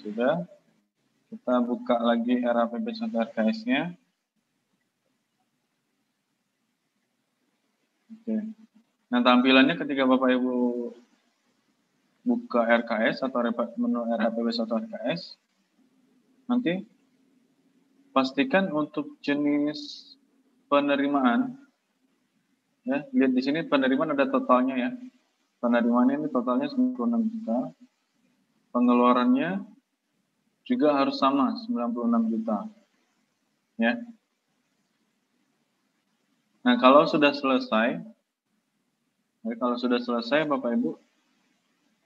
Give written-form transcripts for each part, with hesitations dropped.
sudah. Kita buka lagi RAPBS atau RKS-nya. Oke. Nah, tampilannya ketika Bapak Ibu buka RKS atau menu RAPBS atau RKS, nanti pastikan untuk jenis penerimaan, ya, lihat di sini penerimaan ada totalnya ya. Penerimaannya ini totalnya 96 juta. Pengeluarannya juga harus sama 96 juta. Ya. Nah, kalau sudah selesai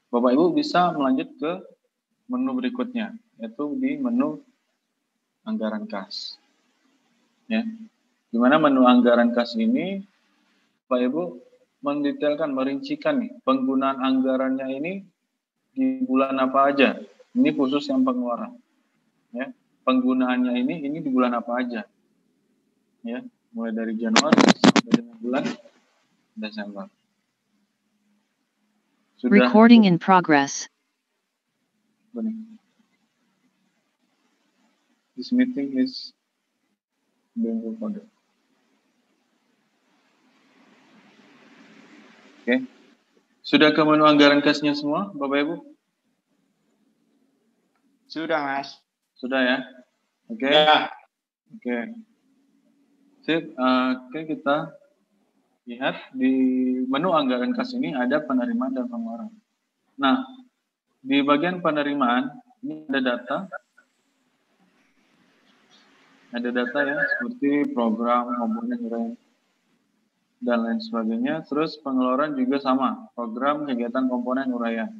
Bapak Ibu bisa melanjut ke menu berikutnya, yaitu di menu anggaran kas. Ya. Di mana menu anggaran kas ini Bapak Ibu mendetailkan, merincikan nih penggunaan anggarannya ini di bulan apa aja. Ini khusus yang pengeluaran. Ya. Penggunaannya ini di bulan apa aja. Ya, mulai dari Januari sampai dengan bulan Desember. Sudah. Recording in progress. This meeting is being recorded. Oke. Sudah ke menu anggaran kasnya semua, Bapak Ibu? Sudah, Mas. Sudah ya? Oke. Ya. Oke. Sip, oke, kita lihat di menu anggaran kas ini ada penerimaan dan pengeluaran. Nah, di bagian penerimaan ini ada data. Ada data ya, seperti program, komponen, rent, dan lain sebagainya. Terus pengeluaran juga sama, program, kegiatan, komponen, uraian.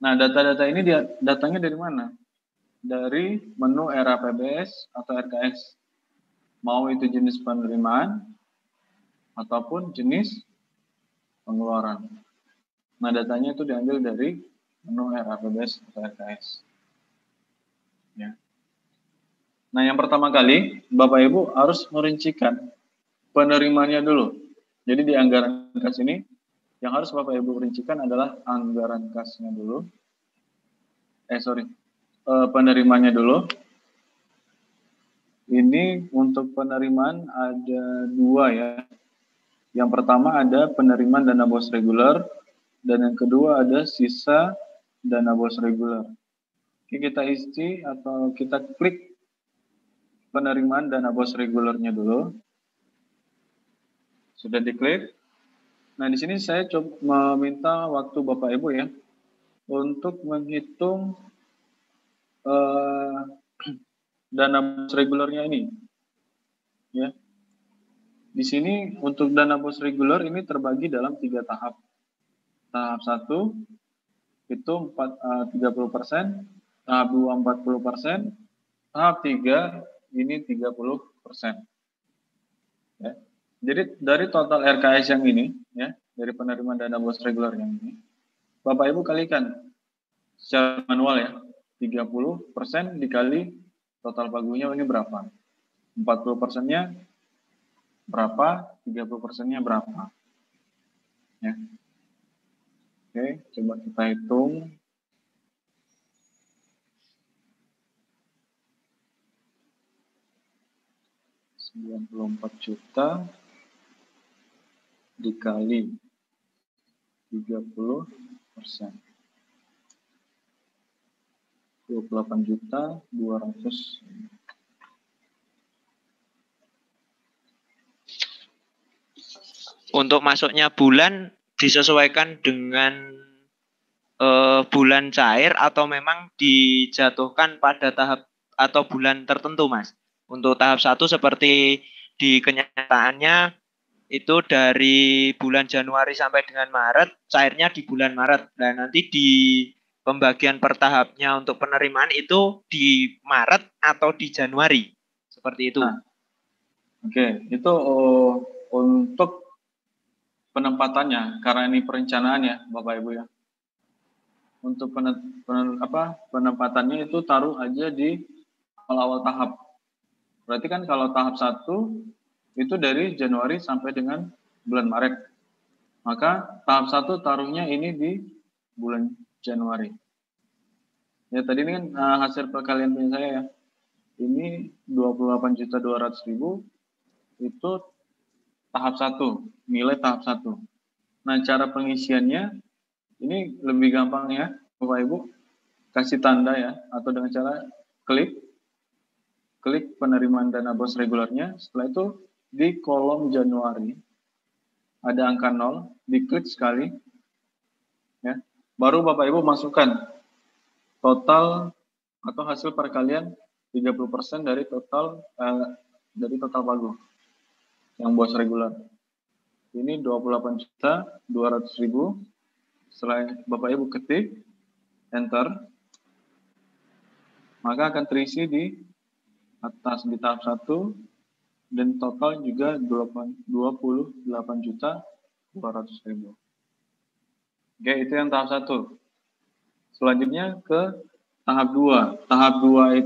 Nah, data-data ini datangnya dari mana? Dari menu RAPBS atau RKS. Mau itu jenis penerimaan ataupun jenis pengeluaran. Nah, datanya itu diambil dari menu RAPBS atau RKS. Ya. Nah, yang pertama kali Bapak Ibu harus merincikan penerimaannya dulu. Jadi di anggaran kas ini yang harus Bapak Ibu rincikan adalah anggaran kasnya dulu. Penerimaannya dulu. Ini untuk penerimaan ada dua ya. Yang pertama ada penerimaan dana bos reguler, dan yang kedua ada sisa dana bos reguler. Oke, kita isi atau kita klik penerimaan dana bos regulernya dulu. Sudah diklik. Nah, di sini saya coba meminta waktu Bapak Ibu ya untuk menghitung dana bos regulernya ini. Ya. Di sini untuk dana bos reguler ini terbagi dalam 3 tahap. Tahap 1 itu 30%, tahap 2 40%, tahap 3 ini 30%. Ya. Jadi dari total RKS yang ini, ya, dari penerimaan dana bos reguler yang ini, Bapak Ibu kalikan secara manual ya, 30% dikali total paguynya ini berapa? 40%-nya berapa? 30%-nya berapa? Ya. Oke, coba kita hitung. Rp94 juta dikali 30%. 28.200. Untuk masuknya bulan disesuaikan dengan bulan cair atau memang dijatuhkan pada tahap atau bulan tertentu, Mas? Untuk tahap 1 seperti di kenyataannya itu dari bulan Januari sampai dengan Maret, cairnya di bulan Maret. Dan nanti di pembagian per tahapnya untuk penerimaan itu di Maret atau di Januari. Seperti itu. Nah, oke, itu untuk penempatannya, karena ini perencanaan ya Bapak Ibu ya. Untuk penempatannya itu taruh aja di awal-awal tahap. Berarti kan kalau tahap 1 itu dari Januari sampai dengan bulan Maret. Maka tahap 1 taruhnya ini di bulan Januari. Ya tadi ini kan hasil perkalian punya saya ya. Ini 28.200.000 itu tahap 1, nilai tahap 1. Nah, cara pengisiannya ini lebih gampang ya, Bapak Ibu. Kasih tanda ya, atau dengan cara klik penerimaan dana bos regulernya. Setelah itu di kolom Januari ada angka 0, diklik sekali ya. Baru Bapak Ibu masukkan total atau hasil perkalian 30% dari total pagu yang bos reguler. Ini 28.200.000. Setelah Bapak Ibu ketik enter, maka akan terisi di atas di tahap 1 dan total juga 28.200.000. Oke, itu yang tahap 1. Selanjutnya ke tahap 2. Tahap 2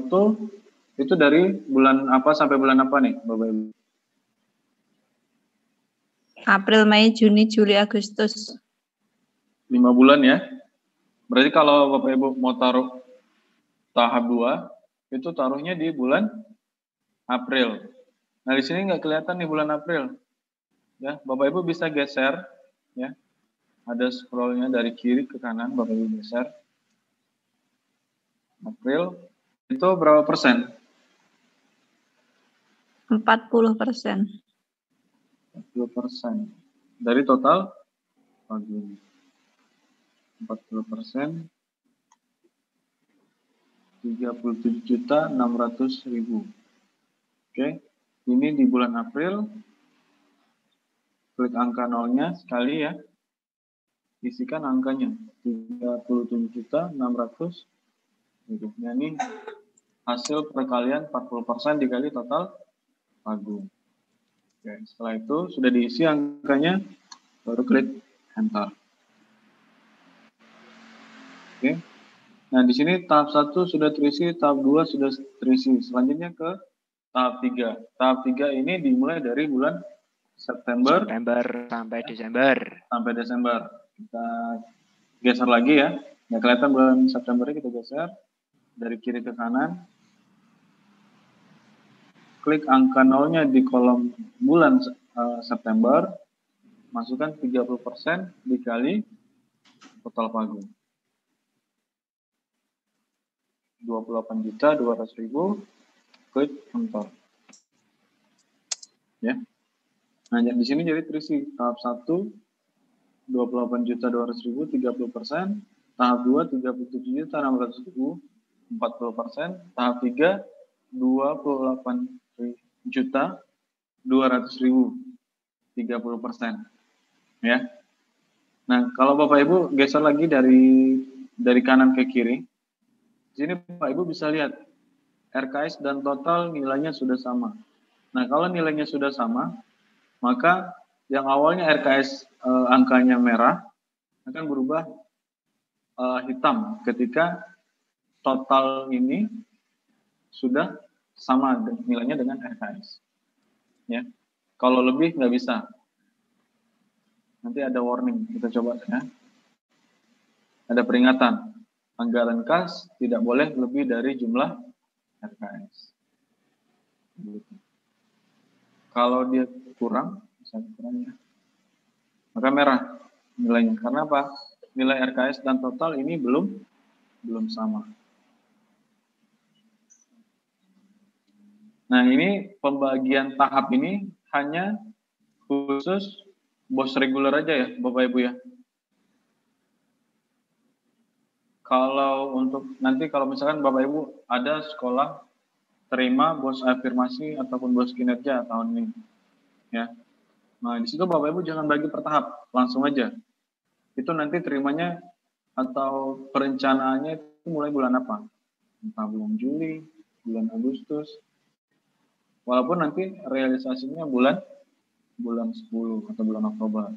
itu dari bulan apa sampai bulan apa nih, Bapak Ibu? April, Mei, Juni, Juli, Agustus. 5 bulan ya. Berarti kalau Bapak Ibu mau taruh tahap 2, itu taruhnya di bulan April. Nah, di sini nggak kelihatan nih bulan April. Ya, Bapak Ibu bisa geser ya. Ada scrollnya dari kiri ke kanan, Bapak Ibu geser. April itu berapa persen? 40%. 40% dari total pagu. 40%, 37.600.000. Oke, ini di bulan April. Klik angka nolnya sekali ya. Isikan angkanya 37.600.000. Nah, ini hasil perkalian 40% dikali total pagu. Oke, setelah itu sudah diisi angkanya, baru klik enter. Oke. Nah, di sini tahap 1 sudah terisi, tahap 2 sudah terisi. Selanjutnya ke tahap 3. Tahap 3 ini dimulai dari bulan September sampai Desember. Kita geser lagi ya. Nggak kelihatan bulan September, kita geser dari kiri ke kanan. Klik angka nolnya di kolom bulan September. Masukkan 30% dikali total pagu. 28.200.000, klik enter. Ya. Nah, di sini jadi terisi tahap 1 28.200.000, 30%, tahap 2 37.600.000, 40%, tahap 3 28.200.000, 30%. Ya. Nah, kalau Bapak Ibu geser lagi dari kanan ke kiri, di sini Bapak Ibu bisa lihat RKS dan total nilainya sudah sama. Nah, kalau nilainya sudah sama, maka yang awalnya RKS angkanya merah akan berubah hitam ketika total ini sudah sama nilainya dengan RKS. Ya, kalau lebih nggak bisa. Nanti ada warning, kita coba ya. Ada peringatan, anggaran kas tidak boleh lebih dari jumlah RKS. Kalau dia kurang, misalnya kurangnya, maka merah nilainya. Karena apa? Nilai RKS dan total ini belum sama. Nah, ini pembagian tahap ini hanya khusus bos reguler aja ya, Bapak Ibu ya. Kalau untuk nanti kalau misalkan Bapak Ibu ada sekolah terima bos afirmasi ataupun bos kinerja tahun ini, ya. Nah, di situ Bapak Ibu jangan bagi per tahap, langsung aja. Itu nanti terimanya atau perencanaannya itu mulai bulan apa? Entah bulan Juli, bulan Agustus. Walaupun nanti realisasinya bulan 10 atau bulan Oktober.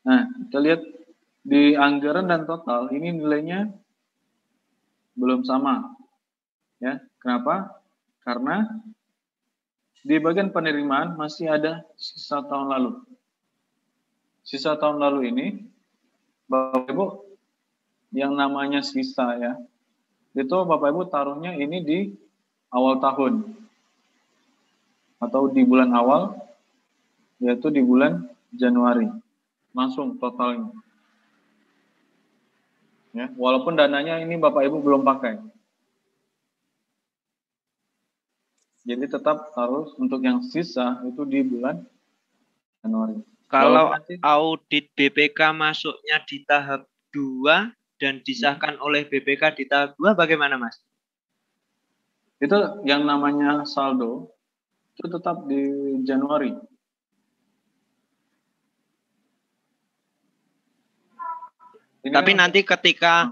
Nah, kita lihat di anggaran dan total ini nilainya belum sama. Ya, kenapa? Karena di bagian penerimaan masih ada sisa tahun lalu. Sisa tahun lalu ini Bapak Ibu, yang namanya sisa ya, itu Bapak Ibu taruhnya ini di awal tahun atau di bulan awal, yaitu di bulan Januari, langsung totalnya. Ya, walaupun dananya ini Bapak Ibu belum pakai. Jadi tetap harus untuk yang sisa itu di bulan Januari. Kalau Nanti, audit BPK masuknya di tahap 2 dan disahkan oleh BPK di tahap 2 bagaimana Mas? itu yang namanya saldo itu tetap di Januari. Tapi nanti ketika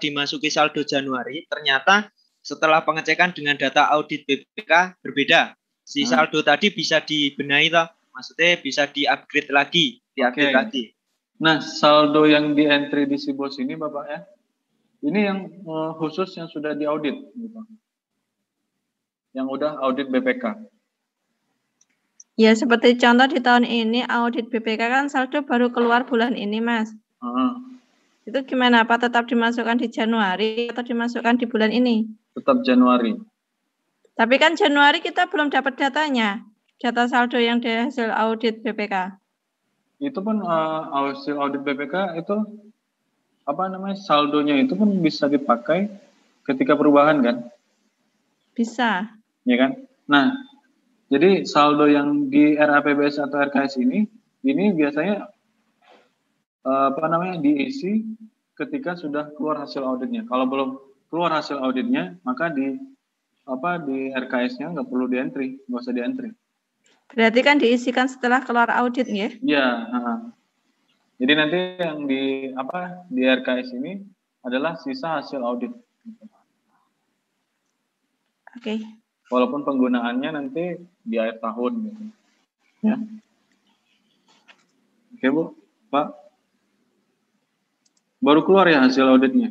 dimasuki saldo Januari, ternyata setelah pengecekan dengan data audit BPK berbeda. Si saldo tadi bisa dibenahi toh, maksudnya bisa di-upgrade lagi, di-update lagi. Nah, saldo yang di entry di Sibos ini Bapak ya, ini yang khusus yang sudah diaudit gitu. Yang udah audit BPK. Ya, seperti contoh di tahun ini audit BPK kan saldo baru keluar bulan ini, Mas. Itu gimana, Pak? Tetap dimasukkan di Januari atau dimasukkan di bulan ini? Tetap Januari. Tapi kan Januari kita belum dapat datanya. Data saldo yang dari hasil audit BPK. Itu pun hasil audit BPK itu saldonya itu pun bisa dipakai ketika perubahan kan? Bisa. Ya kan? Nah, jadi saldo yang di RAPBS atau RKS ini biasanya diisi ketika sudah keluar hasil auditnya. Kalau belum keluar hasil auditnya, maka di RKS-nya nggak perlu di-entry, nggak usah di-entry. Berarti kan diisikan setelah keluar audit ya? Iya. Jadi nanti yang di RKS ini adalah sisa hasil audit. Oke. Walaupun penggunaannya nanti di akhir tahun gitu. Ya. Oke Bu, Pak. Baru keluar ya hasil auditnya?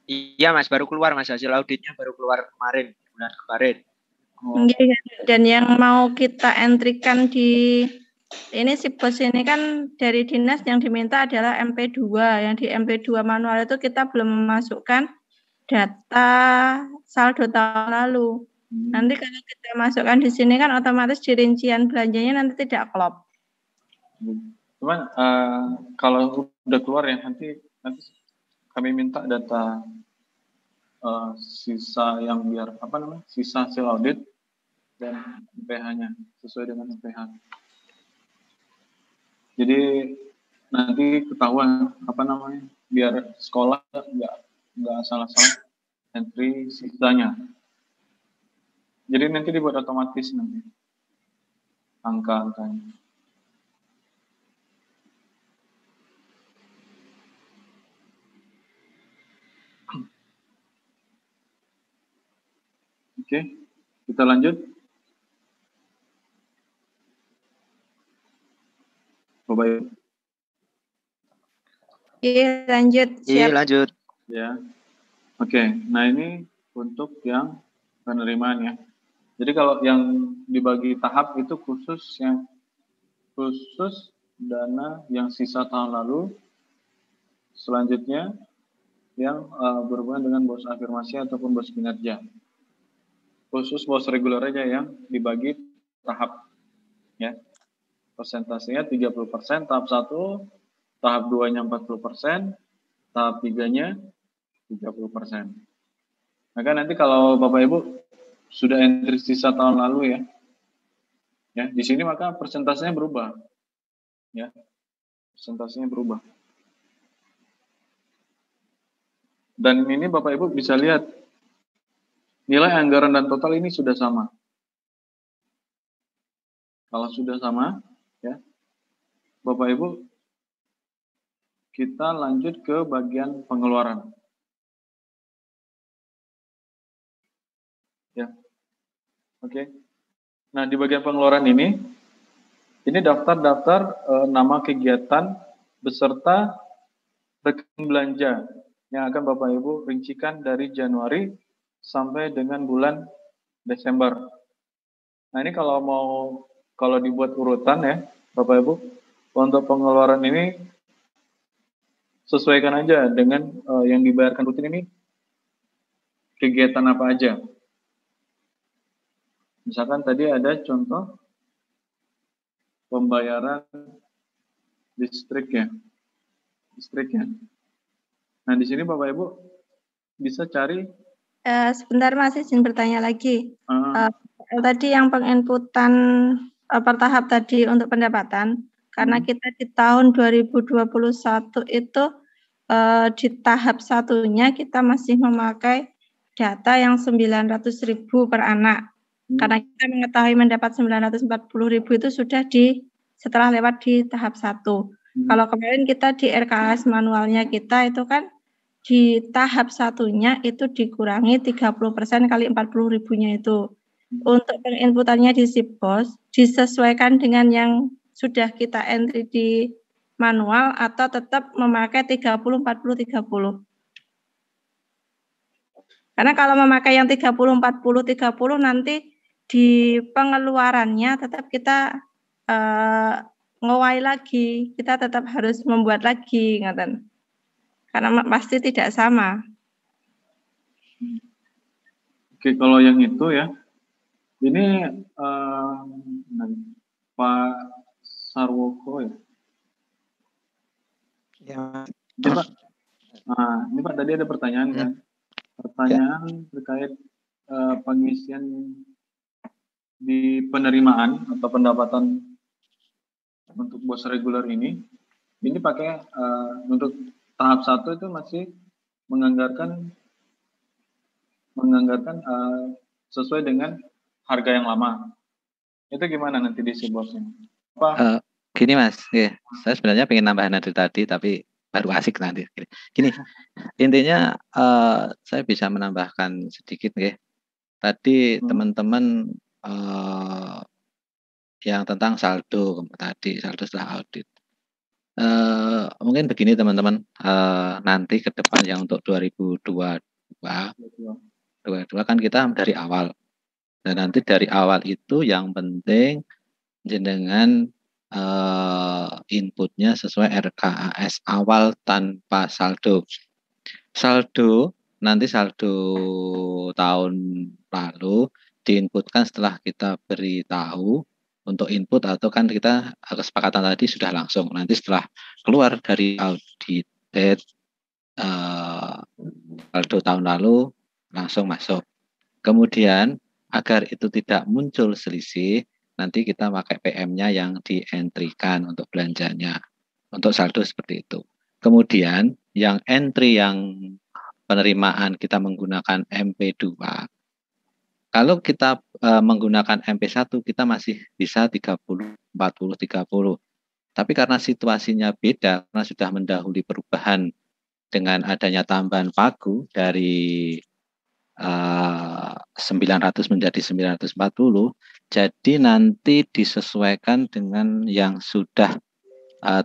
Iya Mas, baru keluar Mas, hasil auditnya baru keluar kemarin, bulan kemarin. Dan yang mau kita entrykan di ini Sibos ini kan dari dinas yang diminta adalah MP2. Yang di MP2 manual itu kita belum memasukkan data saldo tahun lalu. Nanti kalau kita masukkan di sini kan otomatis di rincian belanjanya nanti tidak klop. Cuman kalau udah keluar ya nanti kami minta data sisa yang sisa hasil audit dan MPH-nya sesuai dengan MPH. Jadi nanti ketahuan biar sekolah nggak salah-salah entry sisanya. Jadi nanti dibuat otomatis nanti angka-angkanya. Oke, kita lanjut. Bapak Ibu. Iya, lanjut. Iya, lanjut. Ya. Oke, nah ini untuk yang penerimaan ya. Jadi kalau yang dibagi tahap itu khusus dana yang sisa tahun lalu. Selanjutnya yang berhubungan dengan bos afirmasi ataupun bos kinerja. Khusus bos reguler aja yang dibagi tahap ya. Persentasenya 30% tahap 1, tahap 2-nya 40%, tahap 3-nya 30%. Maka nanti kalau Bapak Ibu sudah entry sisa tahun lalu ya di sini maka persentasenya berubah. Ya. Persentasenya berubah. Dan ini Bapak Ibu bisa lihat nilai anggaran dan total ini sudah sama. Kalau sudah sama, ya, Bapak Ibu, kita lanjut ke bagian pengeluaran. Ya, oke. Nah, di bagian pengeluaran ini daftar-daftar nama kegiatan beserta rekening belanja yang akan Bapak Ibu rincikan dari Januari sampai dengan bulan Desember. Nah, ini kalau dibuat urutan ya, Bapak Ibu, untuk pengeluaran ini sesuaikan aja dengan yang dibayarkan rutin ini kegiatan apa aja. Misalkan tadi ada contoh pembayaran listrik ya. Nah, di sini Bapak Ibu bisa cari. Sebentar Mas, izin bertanya lagi. Uh, Tadi yang penginputan per tahap tadi untuk pendapatan, karena kita di tahun 2021 itu di tahap satunya kita masih memakai data yang 900.000 per anak. Karena kita mengetahui mendapat 940.000 itu sudah setelah lewat di tahap 1. Kalau kemarin kita di RKAS manualnya kita itu kan di tahap satunya itu dikurangi 30% kali 40.000-nya itu. Untuk penginputannya di SIPBOS disesuaikan dengan yang sudah kita entry di manual atau tetap memakai 30 40 30. Karena kalau memakai yang 30 40 30 nanti di pengeluarannya tetap kita ngowai lagi, kita tetap harus membuat lagi, ngaten. Karena pasti tidak sama. Oke, kalau yang itu ya, ini Pak Sarwoko ya. Ya. Ini Pak, ini Pak tadi ada pertanyaan kan? Pertanyaan terkait pengisian di penerimaan atau pendapatan untuk bos reguler ini pakai untuk tahap 1 itu masih menganggarkan sesuai dengan harga yang lama. Itu gimana nanti di SIPBOS-nya? Gini Mas, ya, saya sebenarnya pengen nambahin dari tadi tapi baru asik nanti. Gini, intinya saya bisa menambahkan sedikit ya. Tadi teman-teman yang tentang saldo tadi, saldo setelah audit. Mungkin begini teman-teman, nanti ke depan yang untuk 2022 kan kita dari awal. Dan nanti dari awal itu yang penting jenengan inputnya sesuai RKAS awal tanpa saldo. Nanti saldo tahun lalu diinputkan setelah kita beritahu untuk input atau kan kita kesepakatan tadi sudah langsung. Nanti setelah keluar dari audit saldo tahun lalu langsung masuk. Kemudian agar itu tidak muncul selisih, nanti kita pakai PM-nya yang dientrikan untuk belanjanya. Untuk saldo seperti itu. Kemudian yang entry yang penerimaan kita menggunakan MP2. Kalau kita menggunakan MP1 kita masih bisa 30, 40, 30. Tapi karena situasinya beda, karena sudah mendahului perubahan dengan adanya tambahan pagu dari 900 menjadi 940, jadi nanti disesuaikan dengan yang sudah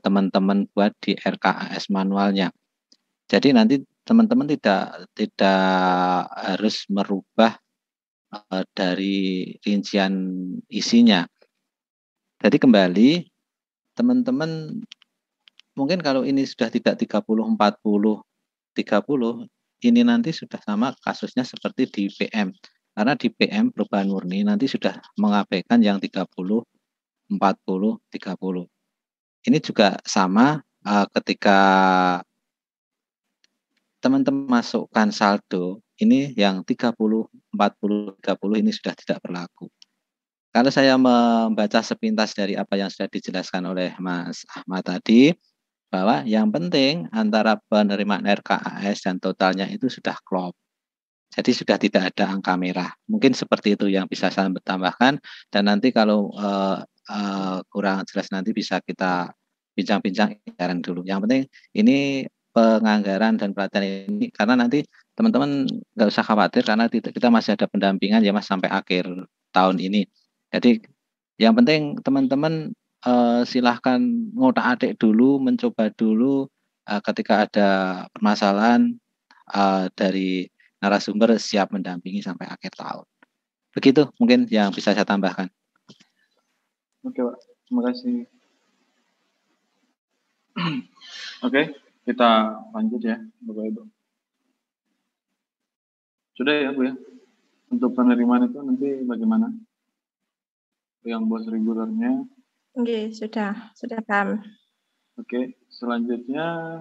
teman-teman buat di RKAS manualnya. Jadi nanti teman-teman tidak harus merubah dari rincian isinya. Jadi kembali teman-teman mungkin kalau ini sudah tidak 30 40 30 ini nanti sudah sama kasusnya seperti di PM. Karena di PM perubahan murni nanti sudah mengabaikan yang 30, 40, 30. Ini juga sama ketika teman-teman masukkan saldo, ini yang 30, 40, 30 ini sudah tidak berlaku. Kalau saya membaca sepintas dari apa yang sudah dijelaskan oleh Mas Ahmad tadi, bahwa yang penting antara penerimaan RKAS dan totalnya itu sudah klop. Jadi sudah tidak ada angka merah. Mungkin seperti itu yang bisa saya tambahkan. Dan nanti kalau kurang jelas nanti bisa kita bincang-bincang dulu. Yang penting ini penganggaran dan pelatihan ini karena nanti teman-teman nggak usah khawatir karena kita masih ada pendampingan ya Mas sampai akhir tahun ini. Jadi yang penting teman-teman silahkan ngotak-atik dulu, mencoba dulu ketika ada permasalahan dari narasumber siap mendampingi sampai akhir tahun. Begitu mungkin yang bisa saya tambahkan. Oke Pak, terima kasih. Oke, Kita lanjut ya, Bapak Ibu. Sudah ya Bu ya. Untuk penerimaan itu nanti bagaimana? Yang bos regulernya. Oke, sudah paham. Oke, selanjutnya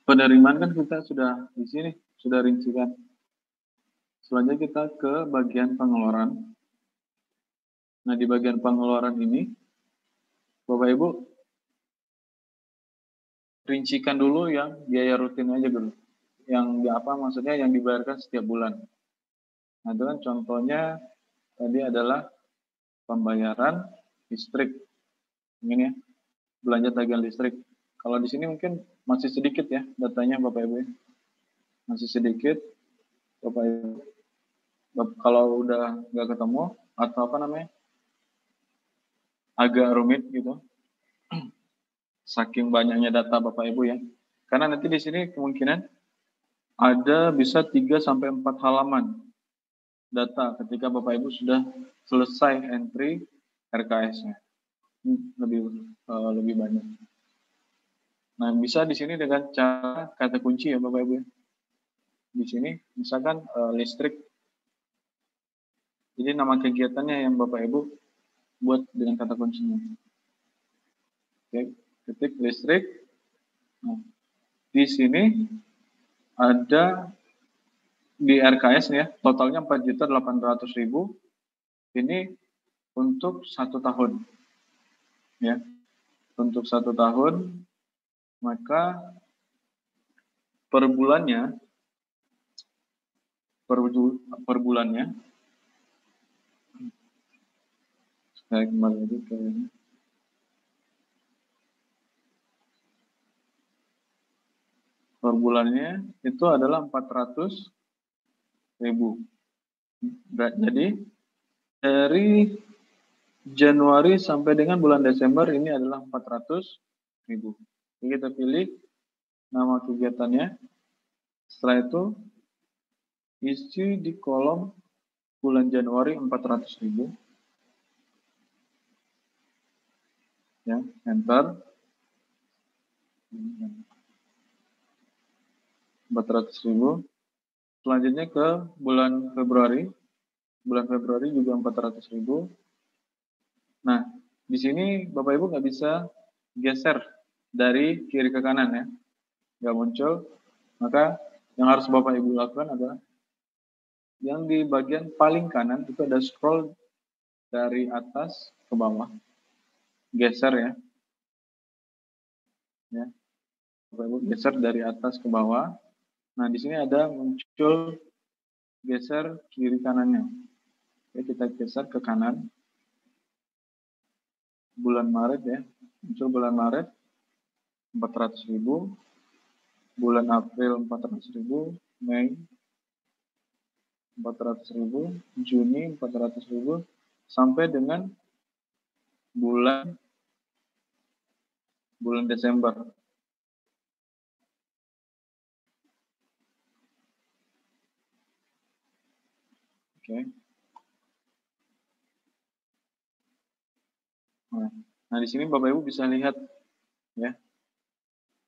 penerimaan kan kita sudah di sini, sudah rincikan. Selanjutnya kita ke bagian pengeluaran. Nah, di bagian pengeluaran ini, Bapak Ibu, rincikan dulu yang biaya rutin aja dulu. Yang maksudnya yang dibayarkan setiap bulan. Nah, itu kan contohnya tadi adalah pembayaran listrik. Ini ya, belanja tagihan listrik. Kalau di sini mungkin masih sedikit ya datanya Bapak Ibu. Masih sedikit. Bapak Ibu. Kalau udah nggak ketemu atau agak rumit gitu. Saking banyaknya data Bapak Ibu ya. Karena nanti di sini kemungkinan ada bisa 3 sampai 4 halaman data ketika Bapak Ibu sudah selesai entry RKS-nya. Lebih banyak. Nah, bisa di sini dengan cara kata kunci ya Bapak Ibu. Di sini misalkan listrik. Jadi nama kegiatannya yang Bapak Ibu buat dengan kata kuncinya. Oke, ketik listrik. Nah, di sini ada di RKS ya, totalnya 4.800.000. Ini untuk 1 tahun. Ya. Untuk 1 tahun, maka per bulannya saya kembali lagi ke ini. Per bulannya itu adalah 400.000. Jadi dari Januari sampai dengan bulan Desember ini adalah 400.000. Jadi kita pilih nama kegiatannya. Setelah itu isi di kolom bulan Januari 400.000. Ya, enter. 400.000. Selanjutnya ke bulan Februari. Bulan Februari juga 400.000. Nah, di sini Bapak Ibu nggak bisa geser dari kiri ke kanan ya. Nggak muncul. Maka yang harus Bapak Ibu lakukan adalah yang di bagian paling kanan itu ada scroll dari atas ke bawah. Geser ya. Ya. Bapak Ibu geser dari atas ke bawah. Nah, di sini ada muncul geser kiri kanannya. Oke, kita geser ke kanan. Bulan Maret ya. Muncul bulan Maret 400.000. Bulan April 400.000. Mei 400.000. Juni 400.000. Sampai dengan bulan Desember. Oke. Nah, di sini Bapak Ibu bisa lihat ya.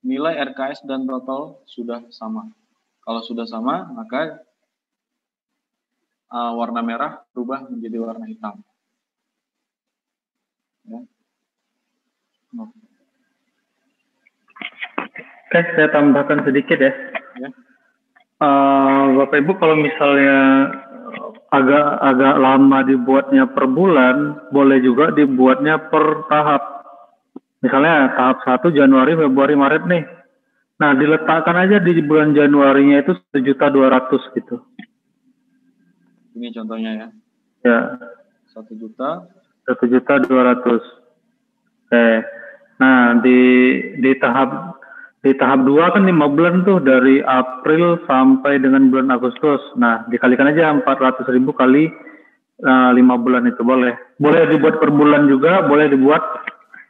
Nilai RKS dan total sudah sama. Kalau sudah sama, maka warna merah berubah menjadi warna hitam. Ya. Oke, saya tambahkan sedikit ya. Ya. Bapak Ibu kalau misalnya agak lama dibuatnya per bulan, boleh juga dibuatnya per tahap. Misalnya tahap 1 Januari, Februari, Maret nih. Nah, diletakkan aja di bulan Januarinya itu 1.200.000 gitu. Ini contohnya ya. Ya. 1.200.000. Oke. Nah, di tahap 2 kan 5 bulan tuh dari April sampai dengan bulan Agustus. Nah, dikalikan aja 400.000 kali 5 bulan itu boleh. Boleh dibuat per bulan juga, boleh dibuat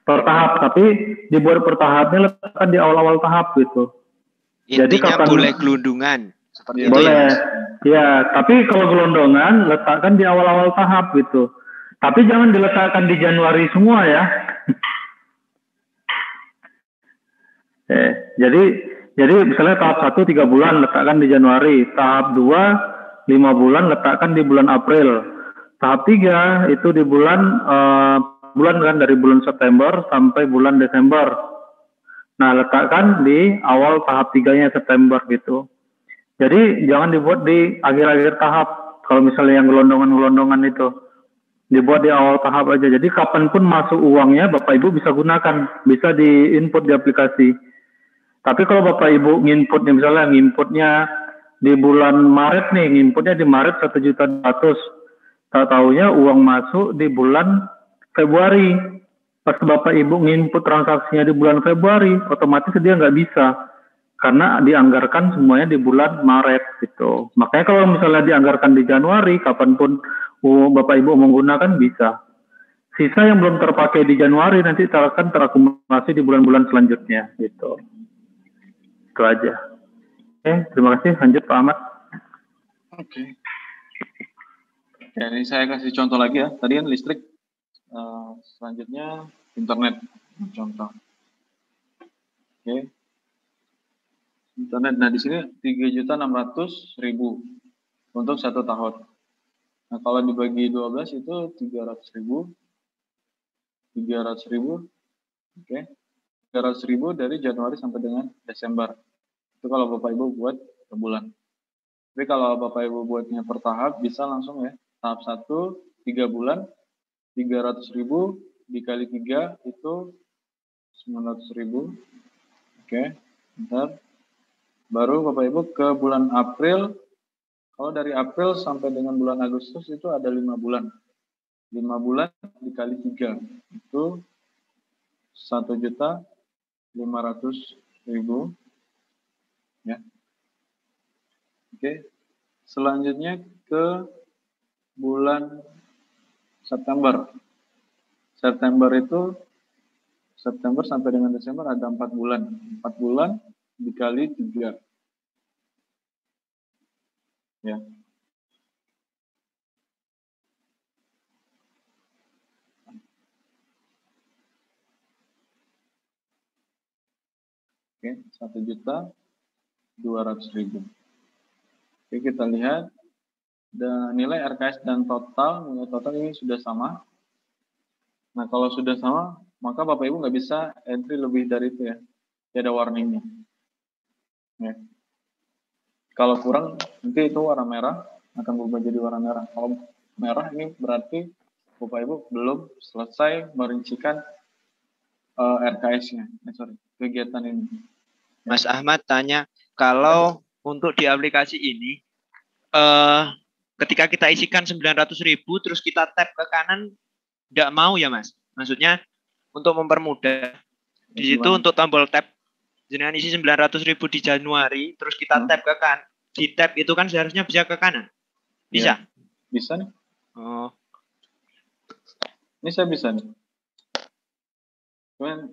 per tahap. Tapi dibuat per tahapnya letakkan di awal-awal tahap gitu. Intinya jadi kapan boleh gelundungan. Seperti itu boleh. Ya, tapi kalau gelondongan letakkan di awal-awal tahap gitu. Tapi jangan diletakkan di Januari semua ya. Jadi misalnya tahap 1 3 bulan letakkan di Januari, tahap 2 5 bulan letakkan di bulan April, tahap 3 itu di bulan kan dari bulan September sampai bulan Desember. Nah, letakkan di awal tahap 3-nya September gitu. Jadi jangan dibuat di akhir-akhir tahap. Kalau misalnya yang gelondongan-gelondongan itu dibuat di awal tahap aja. Jadi kapanpun masuk uangnya Bapak Ibu bisa gunakan, bisa di-input di aplikasi. Tapi kalau Bapak Ibu nginputnya di bulan Maret nih, nginputnya di Maret 1.200.000. Tahu-taunya uang masuk di bulan Februari. Pas Bapak Ibu nginput transaksinya di bulan Februari, otomatis dia nggak bisa. Karena dianggarkan semuanya di bulan Maret gitu. Makanya kalau misalnya dianggarkan di Januari, kapanpun Bapak Ibu menggunakan bisa. Sisa yang belum terpakai di Januari nanti akan terakumulasi di bulan-bulan selanjutnya gitu. Itu aja. Oke, terima kasih. Lanjut Pak Ahmad. Oke. Ya, ini saya kasih contoh lagi ya. Tadi kan listrik, selanjutnya internet. Contoh. Oke. Internet. Nah, di sini 3.600.000 untuk 1 tahun. Nah, kalau dibagi 12 itu 300.000. 300.000. Oke. 300.000 dari Januari sampai dengan Desember. Itu kalau Bapak Ibu buat per bulan. Tapi kalau Bapak Ibu buatnya per tahap, bisa langsung ya. Tahap 1, 3 bulan, 300.000 dikali 3 itu 900.000. Oke, bentar. Baru Bapak Ibu ke bulan April. Kalau dari April sampai dengan bulan Agustus itu ada 5 bulan. 5 bulan dikali 3 itu 1.500.000. Ya. Oke. Selanjutnya ke bulan September. September itu September sampai dengan Desember ada 4 bulan. 4 bulan dikali 3. Ya. Oke, 1.200.000. Oke, kita lihat dan nilai RKS dan nilai total ini sudah sama. Nah, kalau sudah sama, maka Bapak Ibu nggak bisa entry lebih dari itu ya. Tidak ada warningnya. Ya. Kalau kurang, nanti itu warna merah akan berubah jadi warna merah. Kalau merah ini berarti Bapak Ibu belum selesai merincikan RKS-nya. Kegiatan ini. Mas Ahmad tanya, kalau untuk di aplikasi ini, ketika kita isikan 900.000 terus kita tap ke kanan, tidak mau ya Mas? Maksudnya untuk mempermudah. Di situ untuk tombol tab, jenengan isi 900.000 di Januari, terus kita tap ke kanan. Di tab itu kan seharusnya bisa ke kanan. Bisa? Ya, bisa nih. Oh. Ini saya bisa nih. Cuman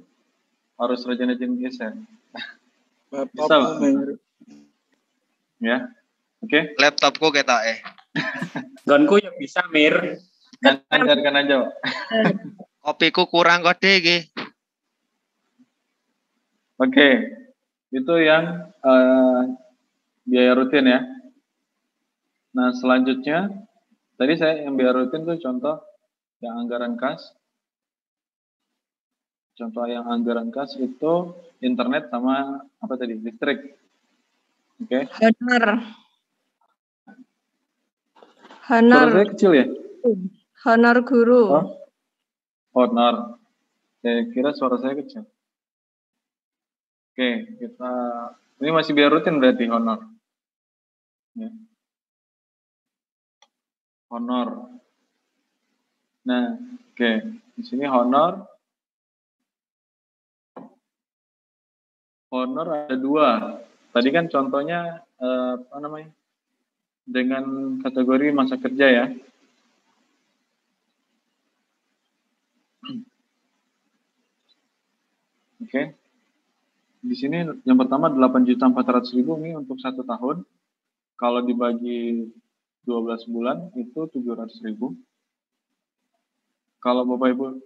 harus rajin-rajin geser. Bisa lah. Ya. Oke. Laptopku kita Gonku yang bisa Mir. Ajarkan aja, Pak. Kopiku kurang kode iki. Oke. Itu yang biaya rutin ya. Nah, selanjutnya tadi saya yang biaya rutin tuh contoh yang anggaran kas. Contoh yang anggaran kas itu internet sama apa tadi? Listrik. Oke. Honor. Suara saya kecil ya? Honor guru. Oh? Honor. Saya kira suara saya kecil. Oke, kita ini masih biaya rutin berarti honor. Ya. Honor. Nah, oke. Di sini honor. Honor ada 2. Tadi kan contohnya apa namanya? Dengan kategori masa kerja ya. Oke. Di sini yang pertama 8.400.000 ini untuk 1 tahun. Kalau dibagi 12 bulan itu 700.000. Kalau Bapak Ibu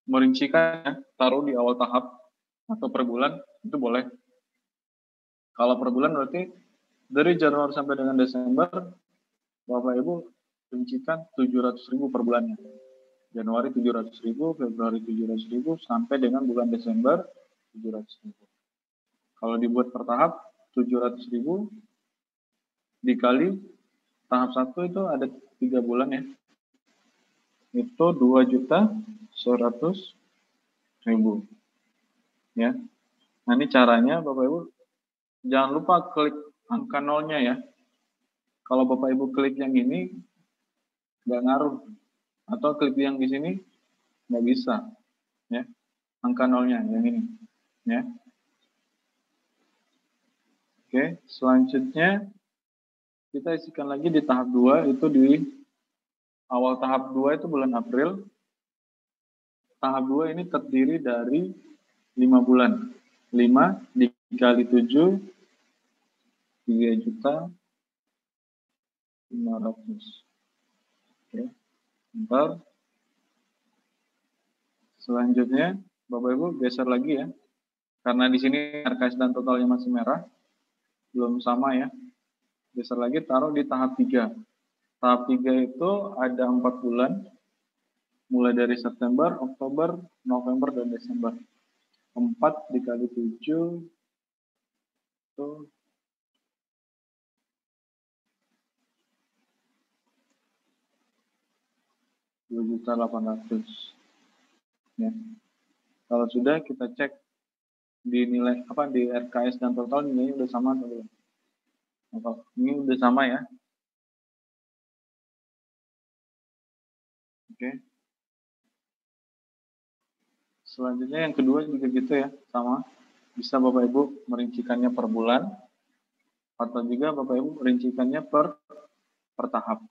merincikan, taruh di awal tahap. atau per bulan itu boleh. Kalau per bulan berarti dari Januari sampai dengan Desember, Bapak Ibu rincikan 700.000 per bulannya. Januari 700.000, Februari 700.000, sampai dengan bulan Desember 700.000. Kalau dibuat per tahap 700.000 dikali tahap 1 itu ada 3 bulan ya. Itu 2.100.000 ya. Nah, ini caranya Bapak Ibu jangan lupa klik angka nolnya ya. Kalau Bapak Ibu klik yang ini nggak ngaruh, atau klik yang di sini nggak bisa ya. Angka nolnya yang ini ya. Oke, selanjutnya kita isikan lagi di tahap 2, itu di awal tahap 2 itu bulan April. Tahap 2 ini terdiri dari 5 bulan. 5 dikali 7, 3.500.000. Oke, bentar. Selanjutnya, Bapak Ibu geser lagi ya. Karena di sini RKS dan totalnya masih merah, belum sama ya. Geser lagi, taruh di tahap 3. Tahap 3 itu ada 4 bulan, mulai dari September, Oktober, November, dan Desember. 4 dikali 7 itu 2.800.000 ya. Kalau sudah, kita cek di nilai di RKS dan total nilainya udah sama atau belum. Ini udah sama ya. Oke. Selanjutnya yang kedua juga gitu ya, sama. Bisa Bapak Ibu merincikannya per bulan, atau juga Bapak Ibu merincikannya per tahap.